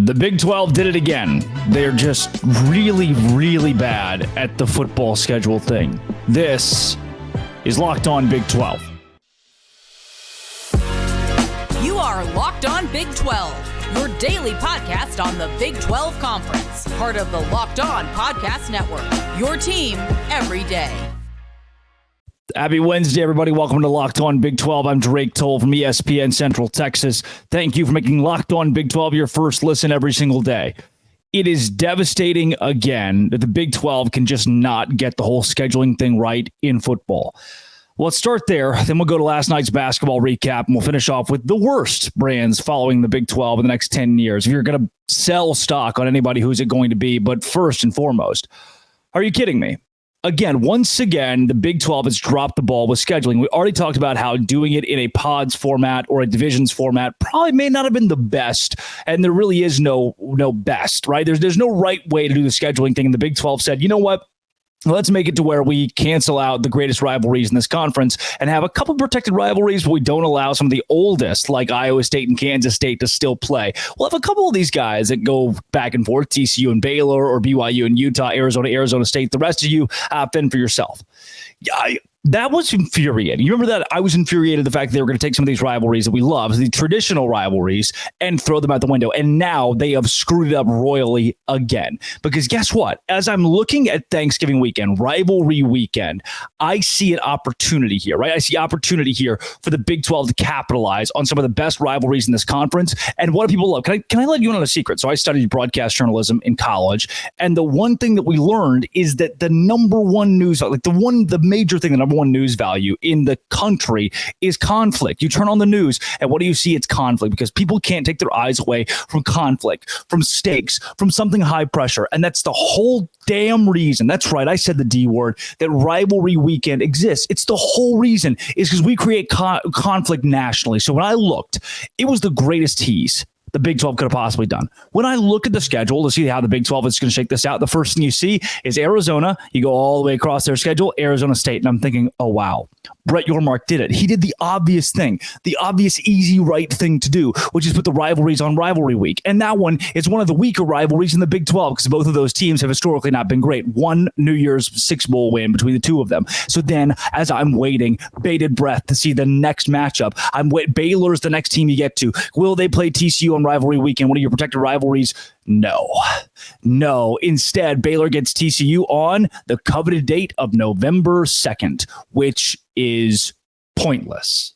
The Big 12 did it again. They're just really, really bad at the football schedule thing. This is Locked On Big 12. You are Locked On Big 12, your daily podcast on the Big 12 Conference, part of the Locked On Podcast Network, your team every day. Happy Wednesday, everybody. Welcome to Locked On Big 12. I'm Drake Toll from ESPN Central Texas. Thank you for making Locked On Big 12 your first listen every single day. It is devastating again that the Big 12 can just not get the whole scheduling thing right in football. Well, let's start there. Then we'll go to last night's basketball recap, and we'll finish off with the worst brands following the Big 12 in the next 10 years. If you're going to sell stock on anybody, who's it going to be? But first and foremost, are you kidding me? Again, once again, the Big 12 has dropped the ball with scheduling. We already talked about how doing it in a pods format or a divisions format probably may not have been the best, and there really is no best, right? There's no right way to do the scheduling thing, and the Big 12 said, you know what? Let's make it to where we cancel out the greatest rivalries in this conference and have a couple of protected rivalries, but we don't allow some of the oldest, like Iowa State and Kansas State, to still play. We'll have a couple of these guys that go back and forth, TCU and Baylor, or BYU and Utah, Arizona State. The rest of you, fend for yourself. That was infuriating. You remember that? I was infuriated at the fact that they were going to take some of these rivalries that we love, the traditional rivalries, and throw them out the window. And now they have screwed it up royally again. Because guess what? As I'm looking at Thanksgiving weekend, rivalry weekend, I see an opportunity here, right? I see opportunity here for the Big 12 to capitalize on some of the best rivalries in this conference. And what do people love? Can I let you in on a secret? So I studied broadcast journalism in college. And the one thing that we learned is that the number one news, like the major thing, the number one news value in the country is conflict. You turn on the news and what do you see? It's conflict, because people can't take their eyes away from conflict, from stakes, from something high pressure. And that's the whole damn reason. That's right. I said the D word, that rivalry weekend exists. It's the whole reason is because we create conflict nationally. So when I looked, it was the greatest tease the Big 12 could have possibly done. When I look at the schedule to see how the Big 12 is going to shake this out, the first thing you see is Arizona. You go all the way across their schedule, Arizona State. And I'm thinking, oh, wow, Brett Yormark did it. He did the obvious thing, the obvious, easy, right thing to do, which is put the rivalries on rivalry week. And that one is one of the weaker rivalries in the Big 12 because both of those teams have historically not been great. One New Year's Six Bowl win between the two of them. So then as I'm waiting, bated breath to see the next matchup, Baylor's the next team you get to. Will they play TCU on rivalry weekend, one of your protected rivalries? No. Instead, Baylor gets TCU on the coveted date of November 2nd, which is pointless.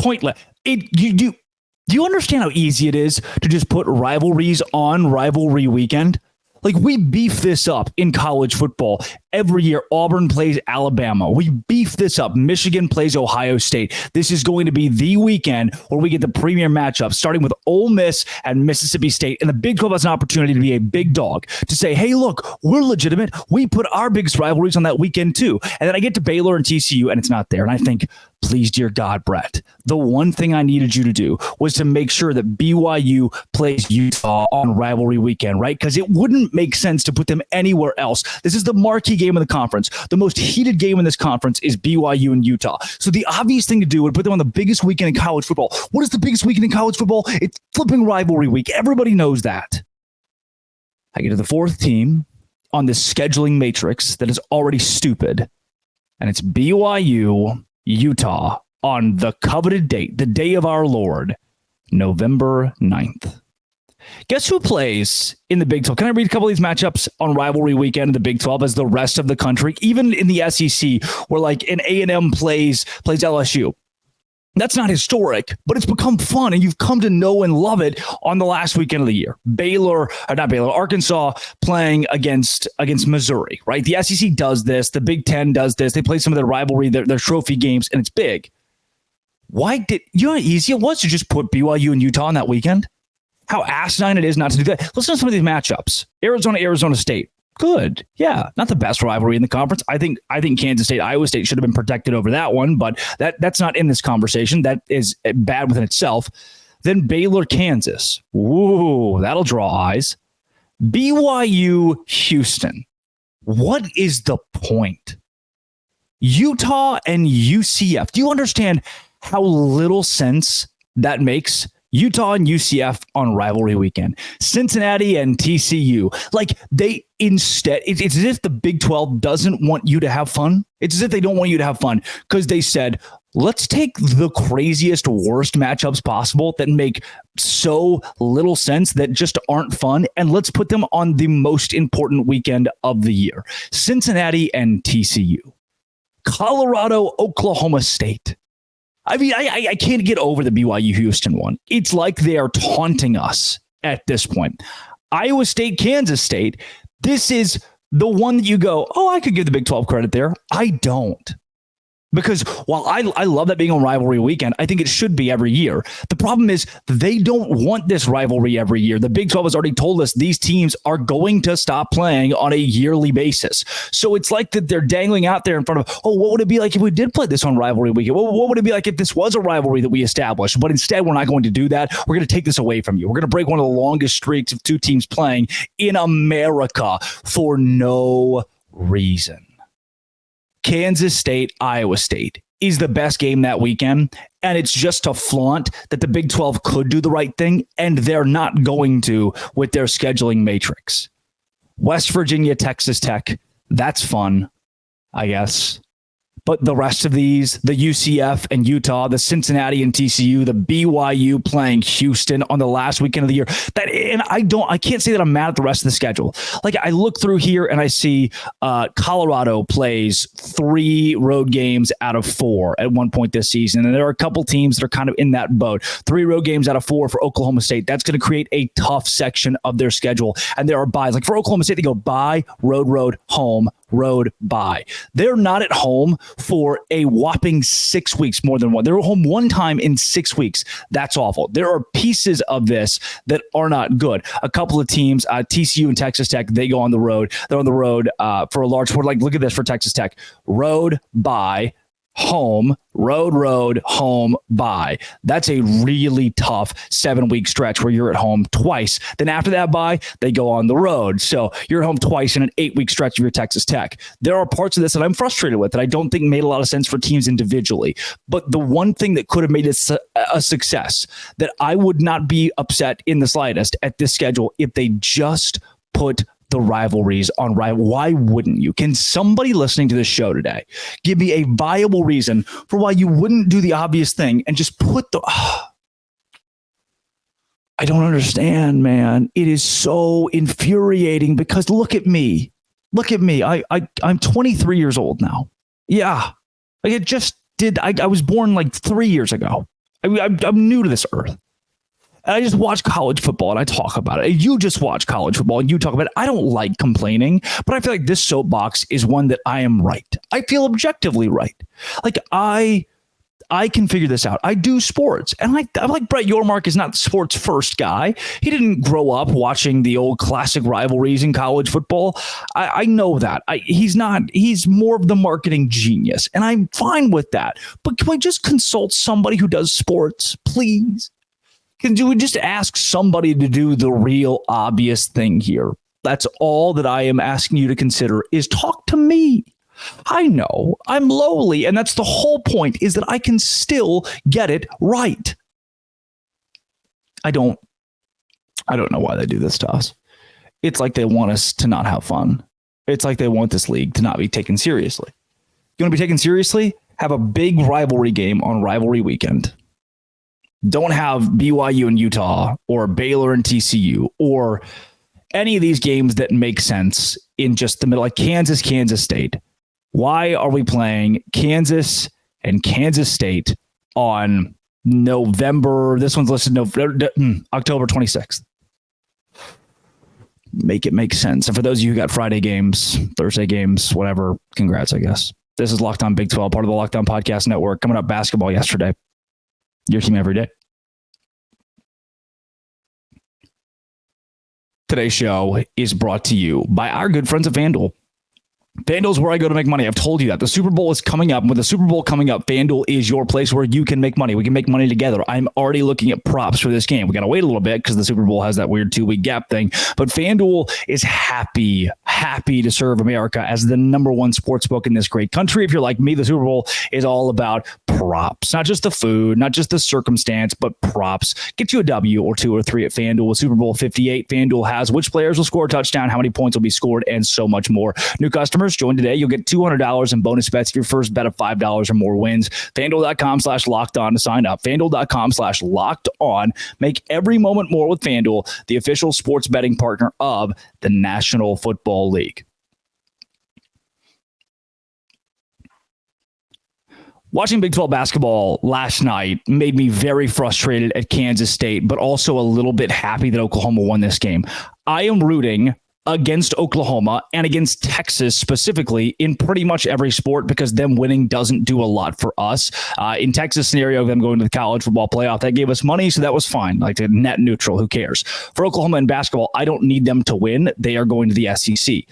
Do you understand how easy it is to just put rivalries on rivalry weekend? Like, we beef this up in college football. Every year, Auburn plays Alabama. We beef this up. Michigan plays Ohio State. This is going to be the weekend where we get the premier matchup, starting with Ole Miss and Mississippi State. And the Big 12 has an opportunity to be a big dog, to say, hey, look, we're legitimate. We put our biggest rivalries on that weekend, too. And then I get to Baylor and TCU, and it's not there. And I think, please, dear God, Brett, the one thing I needed you to do was to make sure that BYU plays Utah on rivalry weekend, right? Because it wouldn't make sense to put them anywhere else. This is the marquee game of the conference. The most heated game in this conference is BYU and Utah. So the obvious thing to do would put them on the biggest weekend in college football. What is the biggest weekend in college football? It's flipping rivalry week. Everybody knows that. I get to the fourth team on this scheduling matrix that is already stupid, and it's BYU, Utah, on the coveted date, the day of our Lord, November 9th. Guess who plays in the Big 12? Can I read a couple of these matchups on rivalry weekend in the Big 12 as the rest of the country, even in the SEC, where like an A&M plays LSU? That's not historic, but it's become fun, and you've come to know and love it on the last weekend of the year. Arkansas playing against Missouri, right? The SEC does this. The Big Ten does this. They play some of their rivalry, their trophy games, and it's big. You know how easy it was to just put BYU and Utah on that weekend? How asinine it is not to do that. Listen to some of these matchups. Arizona State. Good. Yeah. Not the best rivalry in the conference. I think Kansas State, Iowa State should have been protected over that one, but that's not in this conversation. That is bad within itself. Then Baylor, Kansas. Ooh, that'll draw eyes. BYU, Houston. What is the point? Utah and UCF. Do you understand how little sense that makes? Utah and UCF on rivalry weekend. Cincinnati and TCU. Like they instead, it's as if the Big 12 doesn't want you to have fun. It's as if they don't want you to have fun because they said, let's take the craziest, worst matchups possible that make so little sense that just aren't fun, and let's put them on the most important weekend of the year. Cincinnati and TCU. Colorado, Oklahoma State. I mean, I can't get over the BYU Houston one. It's like they are taunting us at this point. Iowa State, Kansas State. This is the one that you go, oh, I could give the Big 12 credit there. I don't. Because while I love that being on rivalry weekend, I think it should be every year. The problem is they don't want this rivalry every year. The Big 12 has already told us these teams are going to stop playing on a yearly basis. So it's like that they're dangling out there in front of, oh, what would it be like if we did play this on rivalry weekend? What would it be like if this was a rivalry that we established? But instead, we're not going to do that. We're going to take this away from you. We're going to break one of the longest streaks of two teams playing in America for no reason. Kansas State, Iowa State is the best game that weekend, and it's just to flaunt that the Big 12 could do the right thing, and they're not going to with their scheduling matrix. West Virginia, Texas Tech, that's fun, I guess. But the rest of these, the UCF and Utah, the Cincinnati and TCU, the BYU playing Houston on the last weekend of the year. I can't say that I'm mad at the rest of the schedule. Like I look through here and I see Colorado plays 3 road games out of 4 at one point this season. And there are a couple teams that are kind of in that boat. 3 road games out of 4 for Oklahoma State. That's going to create a tough section of their schedule. And there are byes. Like for Oklahoma State, they go bye, road, home, road, bye. They're not at home for a whopping 6 weeks, more than one. They're home one time in 6 weeks. That's awful. There are pieces of this that are not good. A couple of teams, TCU and Texas Tech, they go on the road. They're on the road for a large sport. Like, look at this for Texas Tech. Road, bye. Home, road, home, bye. That's a really tough 7-week stretch where you're at home twice. Then after that bye, they go on the road. So you're home twice in an 8-week stretch of your Texas Tech. There are parts of this that I'm frustrated with that I don't think made a lot of sense for teams individually. But the one thing that could have made it a success that I would not be upset in the slightest at this schedule if they just put the rivalries on rival. Why wouldn't you? Can somebody listening to this show today give me a viable reason for why you wouldn't do the obvious thing and just put the... I don't understand, man. It is so infuriating because look at me. Look at me. I'm 23 years old now. Yeah. Like it just did. I was born like 3 years ago. I'm new to this earth. And I just watch college football and I talk about it. You just watch college football and you talk about it. I don't like complaining, but I feel like this soapbox is one that I am right. I feel objectively right. Like I can figure this out. I do sports. And I'm like Brett Yormark is not the sports first guy. He didn't grow up watching the old classic rivalries in college football. I know that. He's not. He's more of the marketing genius. And I'm fine with that. But can we just consult somebody who does sports, please? Can we just ask somebody to do the real obvious thing here? That's all that I am asking you to consider is talk to me. I know I'm lowly, and that's the whole point is that I can still get it right. I don't know why they do this to us. It's like they want us to not have fun. It's like they want this league to not be taken seriously. You want to be taken seriously? Have a big rivalry game on rivalry weekend. Don't have BYU and Utah or Baylor and TCU or any of these games that make sense in just the middle, like Kansas State. Why are we playing Kansas and Kansas State on November? This one's listed October 26th. Make it make sense. And for those of you who got Friday games, Thursday games, whatever, congrats, I guess. This is Locked On Big 12, part of the Locked On Podcast Network. Coming up, basketball yesterday. Your team every day. Today's show is brought to you by our good friends at FanDuel. FanDuel's where I go to make money. I've told you that. The Super Bowl is coming up. And with the Super Bowl coming up, FanDuel is your place where you can make money. We can make money together. I'm already looking at props for this game. We got to wait a little bit because the Super Bowl has that weird 2-week gap thing. But FanDuel is happy to serve America as the number one sports book in this great country. If you're like me, the Super Bowl is all about props, not just the food, not just the circumstance, but props. Get you a W or 2 or 3 at FanDuel. With Super Bowl 58, FanDuel has which players will score a touchdown, how many points will be scored, and so much more. New customers, join today. You'll get $200 in bonus bets if your first bet of $5 or more wins. FanDuel.com/locked-on to sign up. FanDuel.com/locked-on. Make every moment more with FanDuel, the official sports betting partner of the National Football League. Watching Big 12 basketball last night made me very frustrated at Kansas State, but also a little bit happy that Oklahoma won this game. I am rooting against Oklahoma and against Texas specifically in pretty much every sport because them winning doesn't do a lot for us. In Texas scenario, them going to the college football playoff, that gave us money, so that was fine. Like net neutral, who cares? For Oklahoma in basketball, I don't need them to win. They are going to the SEC.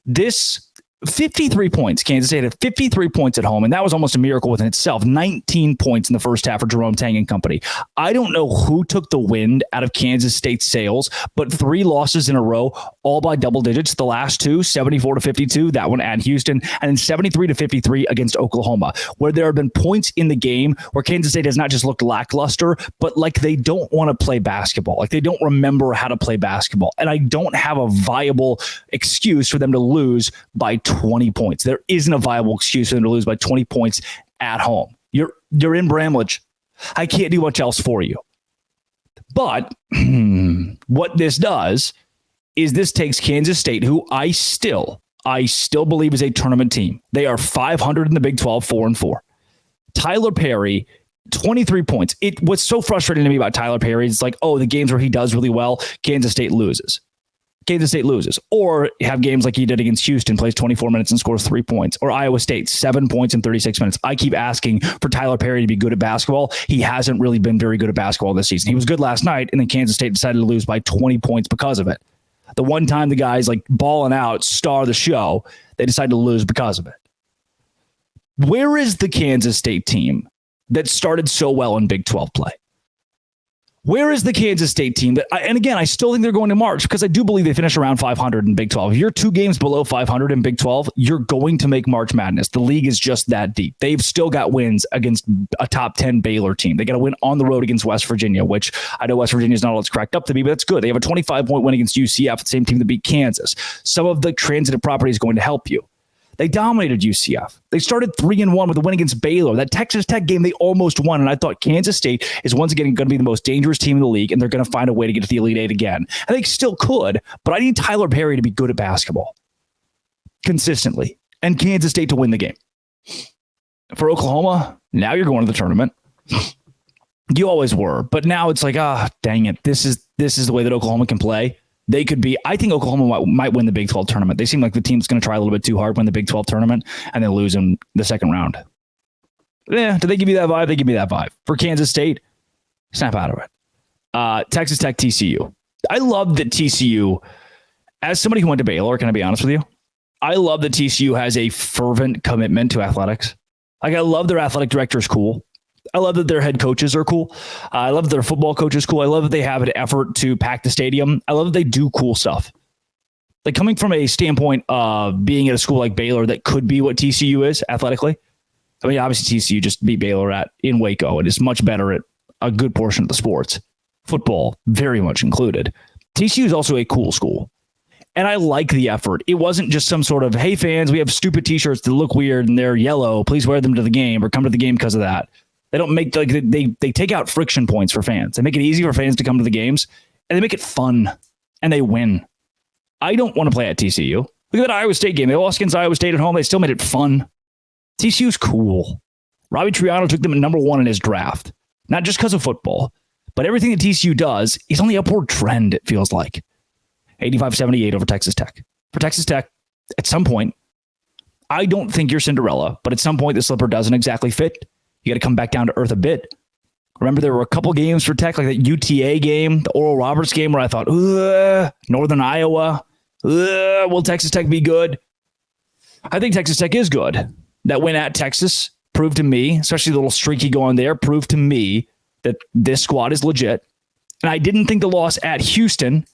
This 53 points. Kansas State had 53 points at home, and that was almost a miracle within itself. 19 points in the first half for Jerome Tang and company. I don't know who took the wind out of Kansas State's sails, but 3 losses in a row, all by double digits. The last 2, 74-52, that one at Houston, and then 73-53 against Oklahoma, where there have been points in the game where Kansas State has not just looked lackluster, but like they don't want to play basketball. Like they don't remember how to play basketball. And I don't have a viable excuse for them to lose by 20 points. There isn't a viable excuse for them to lose by 20 points at home. You're in Bramlage. I can't do much else for you. But what this does is this takes Kansas State, who I still believe is a tournament team. They are 500 in the Big 12, 4-4. Tyler Perry, 23 points. What's so frustrating to me about Tyler Perry is like, the games where he does really well, Kansas State loses. Or have games like he did against Houston, plays 24 minutes and scores 3 points. Or Iowa State, 7 points in 36 minutes. I keep asking for Tyler Perry to be good at basketball. He hasn't really been very good at basketball this season. He was good last night, and then Kansas State decided to lose by 20 points because of it. The one time the guy's like balling out, star of the show, they decided to lose because of it. Where is the Kansas State team that started so well in Big 12 play? Where is the Kansas State team and again, I still think they're going to March because I do believe they finish around 500 in Big 12. If you're 2 games below 500 in Big 12, you're going to make March Madness. The league is just that deep. They've still got wins against a top 10 Baylor team. They got to win on the road against West Virginia, which I know West Virginia is not all it's cracked up to be, but that's good. They have a 25-point win against UCF, the same team that beat Kansas. Some of the transitive property is going to help you. They dominated UCF. They started 3-1 with a win against Baylor. That Texas Tech game, they almost won. And I thought Kansas State is once again going to be the most dangerous team in the league, and they're going to find a way to get to the Elite Eight again. I think still could, but I need Tyler Perry to be good at basketball consistently and Kansas State to win the game. For Oklahoma, now you're going to the tournament. You always were, but now it's like, dang it. This is the way that Oklahoma can play. They could be, I think Oklahoma might win the Big 12 tournament. They seem like the team's going to try a little bit too hard, win the Big 12 tournament, and then lose in the second round. Yeah, do they give you that vibe? They give me that vibe. For Kansas State, snap out of it. Texas Tech, TCU. I love that TCU, as somebody who went to Baylor, can I be honest with you? I love that TCU has a fervent commitment to athletics. Like, I love their athletic director is cool. I love that their head coaches are cool. I love that their football coach is cool. I love that they have an effort to pack the stadium. I love that they do cool stuff. Like, coming from a standpoint of being at a school like Baylor that could be what TCU is athletically. I mean, obviously TCU just beat Baylor in Waco. It is much better at a good portion of the sports. Football, very much included. TCU is also a cool school. And I like the effort. It wasn't just some sort of, hey, fans, we have stupid T-shirts that look weird and they're yellow. Please wear them to the game or come to the game because of that. They don't make they take out friction points for fans. They make it easy for fans to come to the games, and they make it fun, and they win. I don't want to play at TCU. Look at that Iowa State game. They lost against Iowa State at home. They still made it fun. TCU's cool. Robbie Triano took them at number 1 in his draft, not just because of football, but everything that TCU does is on the upward trend, it feels like. 85-78 over Texas Tech. For Texas Tech, at some point, I don't think you're Cinderella, but at some point the slipper doesn't exactly fit. You got to come back down to earth a bit. Remember, there were a couple games for Tech, like that UTA game, the Oral Roberts game, where I thought, Northern Iowa, will Texas Tech be good? I think Texas Tech is good. That win at Texas proved to me, especially the little streaky going there, proved to me that this squad is legit. And I didn't think the loss at Houston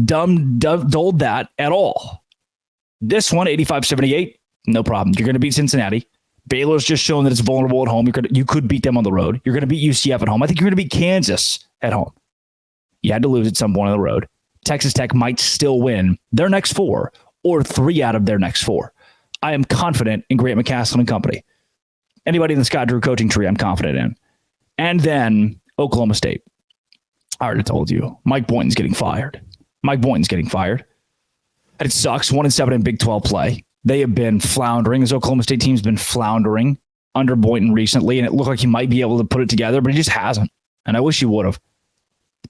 dulled that at all. This one, 85-78, no problem. You're going to beat Cincinnati. Baylor's just shown that it's vulnerable at home. You could beat them on the road. You're going to beat UCF at home. I think you're going to beat Kansas at home. You had to lose at some point on the road. Texas Tech might still win their next 4 or 3 out of their next 4. I am confident in Grant McCasland and company. Anybody in the Scott Drew coaching tree, I'm confident in. And then Oklahoma State. I already told you. Mike Boynton's getting fired. And it sucks. 1-7 in Big 12 play. They have been floundering. This Oklahoma State team's been floundering under Boynton recently, and it looked like he might be able to put it together, but he just hasn't. And I wish he would have.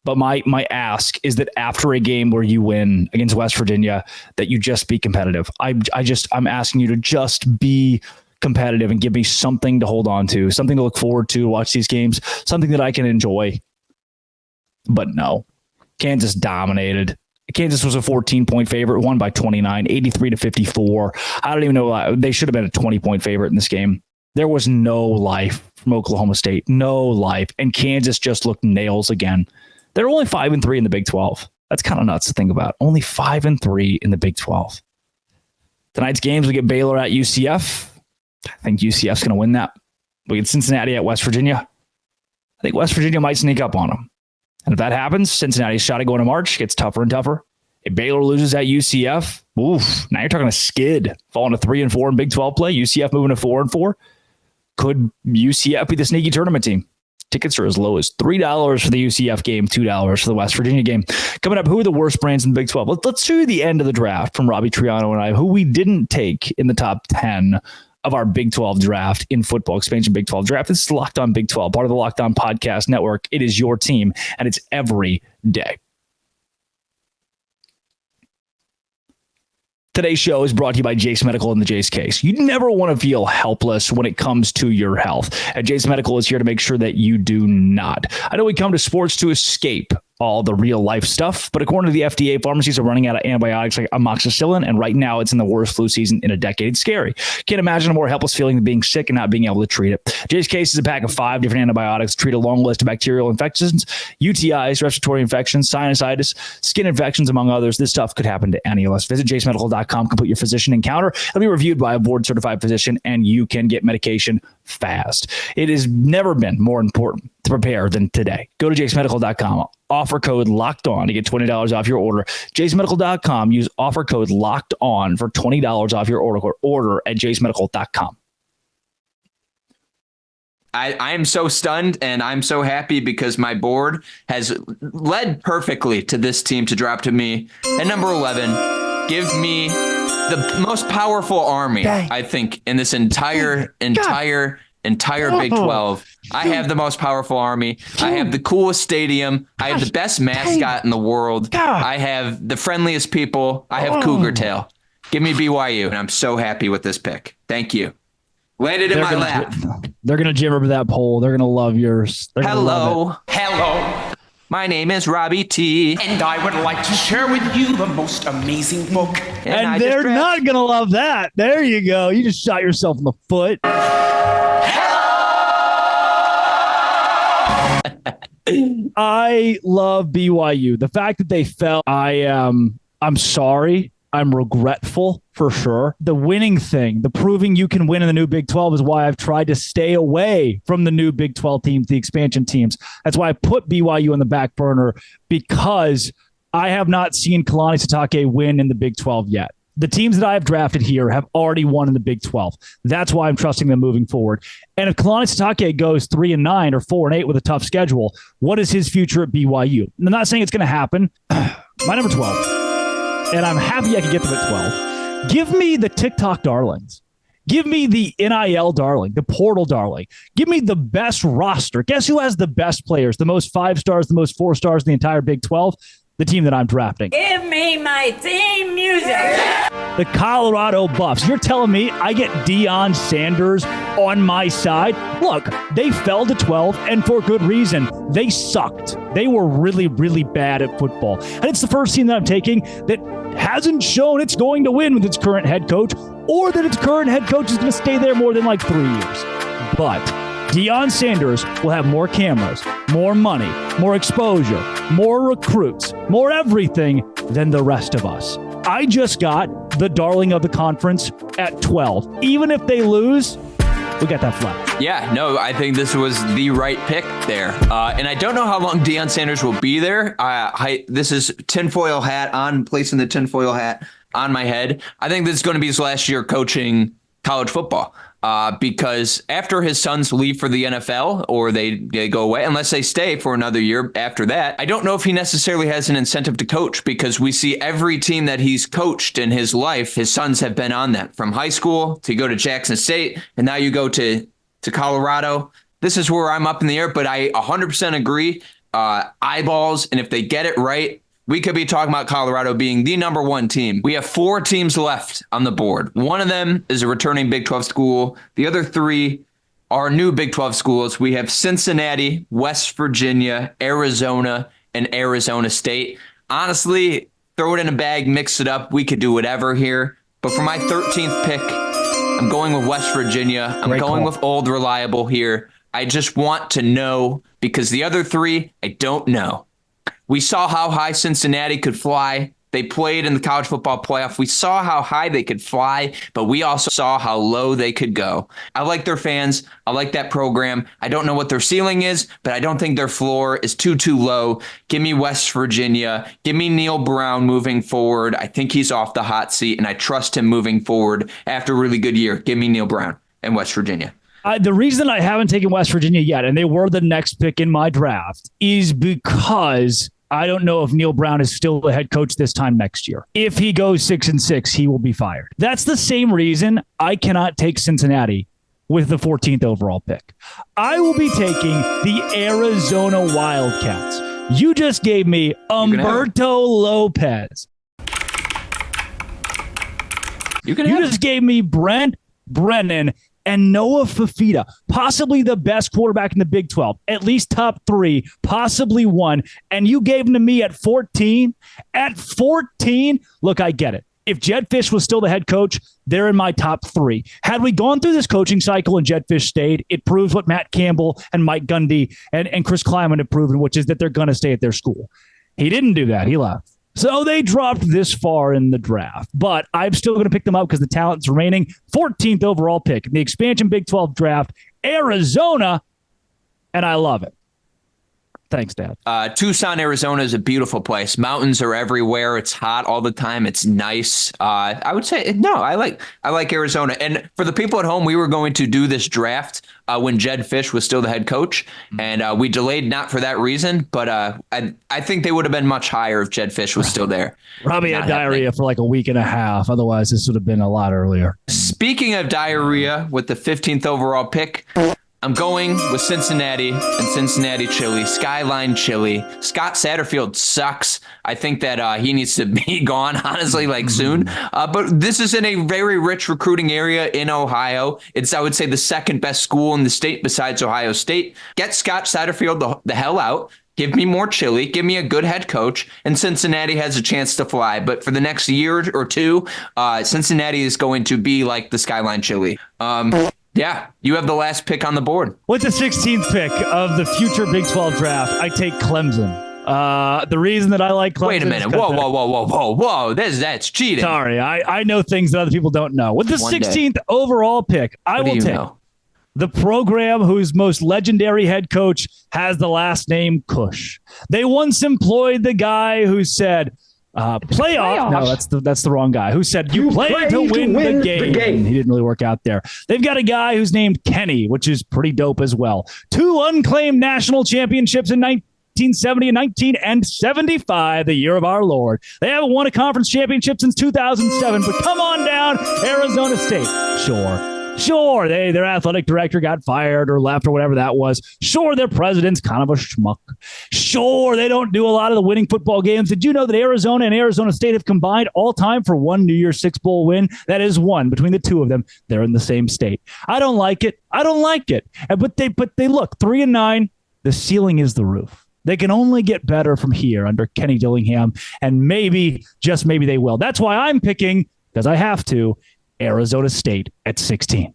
But my ask is that after a game where you win against West Virginia, that you just be competitive. I'm asking you to just be competitive and give me something to hold on to, something to look forward to watch these games, something that I can enjoy. But no, Kansas dominated. Kansas was a 14-point favorite, won by 29, 83-54. I don't even know. They should have been a 20-point favorite in this game. There was no life from Oklahoma State, no life. And Kansas just looked nails again. They're only 5-3 in the Big 12. That's kind of nuts to think about. Only 5-3 in the Big 12. Tonight's games, we get Baylor at UCF. I think UCF's going to win that. We get Cincinnati at West Virginia. I think West Virginia might sneak up on them. And if that happens, Cincinnati's shot at going to March gets tougher and tougher. If Baylor loses at UCF, now you're talking a skid. Falling to 3-4 in Big 12 play. UCF moving to 4-4. Could UCF be the sneaky tournament team? Tickets are as low as $3 for the UCF game, $2 for the West Virginia game. Coming up, who are the worst brands in the Big 12? Let's do the end of the draft from Robbie Triano and I, who we didn't take in the top 10 of our Big 12 draft in football, expansion Big 12 draft. This is Locked On Big 12, part of the Locked On Podcast Network. It is your team, and it's every day. Today's show is brought to you by Jase Medical and the Jase Case. You never want to feel helpless when it comes to your health. And Jase Medical is here to make sure that you do not. I know we come to sports to escape all the real life stuff, but according to the FDA, pharmacies are running out of antibiotics like amoxicillin, and right now it's in the worst flu season in a decade. It's scary. Can't imagine a more helpless feeling than being sick and not being able to treat it. Jase Case is a pack of 5 different antibiotics to treat a long list of bacterial infections, UTIs, respiratory infections, sinusitis, skin infections, among others. This stuff could happen to any of us. Visit jasemedical.com, complete your physician encounter. It'll be reviewed by a board-certified physician, and you can get medication fast. It has never been more important to prepare than today. Go to jasemedical.com. Offer code Locked On to get $20 off your order. jasemedical.com. Use offer code Locked On for $20 off your order. Order at jasemedical.com. I am so stunned and I'm so happy because my board has led perfectly to this team to drop to me at number 11. Give me the most powerful army, I think, in this entire Big 12. I have the most powerful army. I have the coolest stadium. I have the best mascot in the world. I have the friendliest people. I have Cougar Tail. Give me BYU, and I'm so happy with this pick. Thank you. Landed in my lap. They're going to jibber that poll. They're going to love yours. Hello. My name is Robbie T. And I would like to share with you the most amazing book. And they're not going to love that. There you go. You just shot yourself in the foot. I love BYU. The fact that they fell, I'm sorry. I'm regretful for sure. The winning thing, the proving you can win in the new Big 12 is why I've tried to stay away from the new Big 12 teams, the expansion teams. That's why I put BYU on the back burner, because I have not seen Kalani Sitake win in the Big 12 yet. The teams that I have drafted here have already won in the Big 12. That's why I'm trusting them moving forward. And if Kalani Sitake goes 3-9 or 4-8 with a tough schedule, what is his future at BYU? I'm not saying it's going to happen. My number 12. And I'm happy I can get them at 12. Give me the TikTok darlings. Give me the NIL darling, the portal darling. Give me the best roster. Guess who has the best players, the most 5 stars, the most 4 stars in the entire Big 12? the team that I'm drafting. Give me my theme music. The Colorado Buffs. You're telling me I get Deion Sanders on my side? Look, they fell to 12, and for good reason. They sucked. They were really, really bad at football. And it's the first team that I'm taking that hasn't shown it's going to win with its current head coach, or that its current head coach is going to stay there more than like 3 years. But Deion Sanders will have more cameras, more money, more exposure, more recruits, more everything than the rest of us. I just got the darling of the conference at 12. Even if they lose, we got that flag. Yeah, no, I think this was the right pick there. And I don't know how long Deion Sanders will be there. This is tinfoil hat on, placing the tinfoil hat on my head. I think this is going to be his last year coaching college football. Because after his sons leave for the NFL or they go away, unless they stay for another year after that, I don't know if he necessarily has an incentive to coach, because we see every team that he's coached in his life, his sons have been on that, from high school to go to Jackson State. And now you go to Colorado. This is where I'm up in the air, but I 100% agree. Eyeballs. And if they get it right, we could be talking about Colorado being the number one team. We have 4 teams left on the board. One of them is a returning Big 12 school. The other 3 are new Big 12 schools. We have Cincinnati, West Virginia, Arizona, and Arizona State. Honestly, throw it in a bag, mix it up. We could do whatever here. But for my 13th pick, I'm going with West Virginia. I'm going with Old Reliable here. I just want to know, because the other 3, I don't know. We saw how high Cincinnati could fly. They played in the college football playoff. We saw how high they could fly, but we also saw how low they could go. I like their fans. I like that program. I don't know what their ceiling is, but I don't think their floor is too low. Give me West Virginia. Give me Neil Brown moving forward. I think he's off the hot seat, and I trust him moving forward after a really good year. Give me Neil Brown and West Virginia. The reason I haven't taken West Virginia yet, and they were the next pick in my draft, is because I don't know if Neil Brown is still the head coach this time next year. If he goes 6-6, he will be fired. That's the same reason I cannot take Cincinnati with the 14th overall pick. I will be taking the Arizona Wildcats. You just gave me Umberto Lopez. You just gave me Brent Brennan and Noah Fafita, possibly the best quarterback in the Big 12, at least top 3, possibly 1, and you gave them to me at 14? At 14? Look, I get it. If Jedd Fisch was still the head coach, they're in my top 3. Had we gone through this coaching cycle and Jedd Fisch stayed, it proves what Matt Campbell and Mike Gundy and Chris Kleiman have proven, which is that they're going to stay at their school. He didn't do that. He left. So they dropped this far in the draft, but I'm still going to pick them up because the talent's remaining. 14th overall pick in the expansion Big 12 draft, Arizona, and I love it. Thanks, Dad. Tucson, Arizona is a beautiful place. Mountains are everywhere. It's hot all the time. It's nice. I would say, no, I like Arizona. And for the people at home, we were going to do this draft when Jedd Fisch was still the head coach. And we delayed not for that reason, but I think they would have been much higher if Jedd Fisch was still there. Robbie had diarrhea for like a week and a half. Otherwise, this would have been a lot earlier. Speaking of diarrhea, with the 15th overall pick, I'm going with Cincinnati and Cincinnati chili, Skyline chili. Scott Satterfield sucks. I think that he needs to be gone, honestly, like soon. But this is in a very rich recruiting area in Ohio. It's, I would say, the second best school in the state besides Ohio State. Get Scott Satterfield the hell out. Give me more chili. Give me a good head coach. And Cincinnati has a chance to fly. But for the next year or two, Cincinnati is going to be like the Skyline chili. Yeah, you have the last pick on the board. With the 16th pick of the future Big 12 draft, I take Clemson. The reason that I like Clemson... Wait a minute. Whoa. That's cheating. Sorry, I know things that other people don't know. With the 16th overall pick, I will take the program whose most legendary head coach has the last name Cush. They once employed the guy who said... playoff. No, that's the wrong guy. Who said you play to win the game? He didn't really work out there. They've got a guy who's named Kenny, which is pretty dope as well. 2 unclaimed national championships in 1970 and 1975, the year of our Lord. They haven't won a conference championship since 2007, but come on down, Arizona State. Sure. Sure, their athletic director got fired or left or whatever that was. Sure, their president's kind of a schmuck. Sure, they don't do a lot of the winning football games. Did you know that Arizona and Arizona State have combined all time for one New Year's Six Bowl win? That is one between the two of them. They're in the same state. I don't like it. But they look 3-9. The ceiling is the roof. They can only get better from here under Kenny Dillingham, and maybe, just maybe they will. That's why I'm picking, because I have to, Arizona State at 16.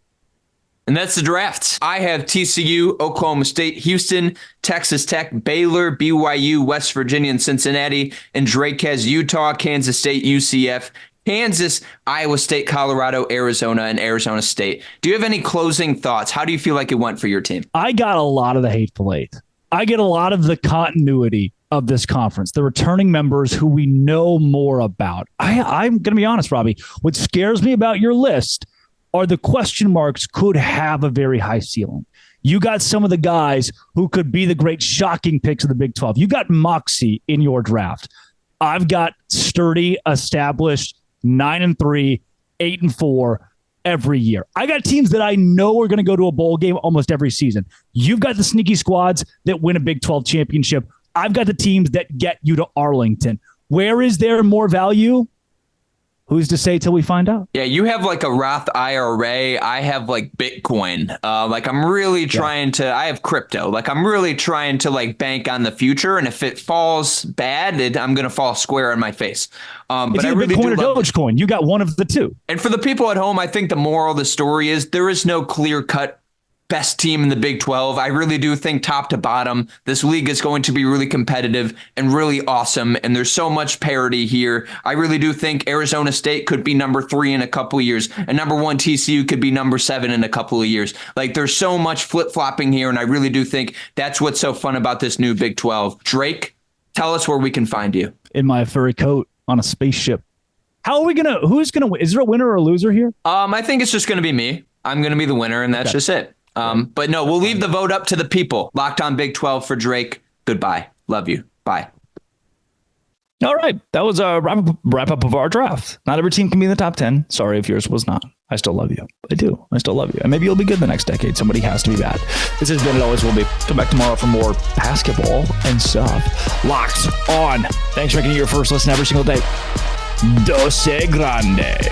And that's the draft. I have TCU, Oklahoma State, Houston, Texas Tech, Baylor, BYU, West Virginia, and Cincinnati. And Drake has Utah, Kansas State, UCF, Kansas, Iowa State, Colorado, Arizona, and Arizona State. Do you have any closing thoughts? How do you feel like it went for your team? I got a lot of the Hateful Eight. I get a lot of the continuity of this conference, the returning members who we know more about. I'm going to be honest, Robbie. What scares me about your list are the question marks could have a very high ceiling. You got some of the guys who could be the great shocking picks of the Big 12. You got moxie in your draft. I've got sturdy, established 9-3, 8-4 every year. I got teams that I know are going to go to a bowl game almost every season. You've got the sneaky squads that win a Big 12 championship. I've got the teams that get you to Arlington. Where is there more value? Who's to say till we find out? Yeah, you have like a Roth IRA. I have like Bitcoin. I'm really trying to, I have crypto. Like I'm really trying to like bank on the future. And if it falls bad, I'm going to fall square on my face. But I really Bitcoin or Dogecoin. You got one of the two. And for the people at home, I think the moral of the story is there is no clear cut best team in the Big 12. I really do think top to bottom, this league is going to be really competitive and really awesome. And there's so much parity here. I really do think Arizona State could be number 3 in a couple of years, and number 1 TCU could be number 7 in a couple of years. Like there's so much flip flopping here. And I really do think that's what's so fun about this new Big 12. Drake, tell us where we can find you. In my furry coat on a spaceship. Who's going to win? Is there a winner or a loser here? I think it's just going to be me. I'm going to be the winner, and that's just it. But no, we'll leave the vote up to the people. Locked on Big 12 for Drake. Goodbye. Love you. Bye. All right. That was a wrap up of our draft. Not every team can be in the top 10. Sorry if yours was not. I still love you. I do. I still love you. And maybe you'll be good the next decade. Somebody has to be bad. This has been It Always Will Be. Come back tomorrow for more basketball and stuff. Locked on. Thanks for making it your first listen every single day. Dose Grande.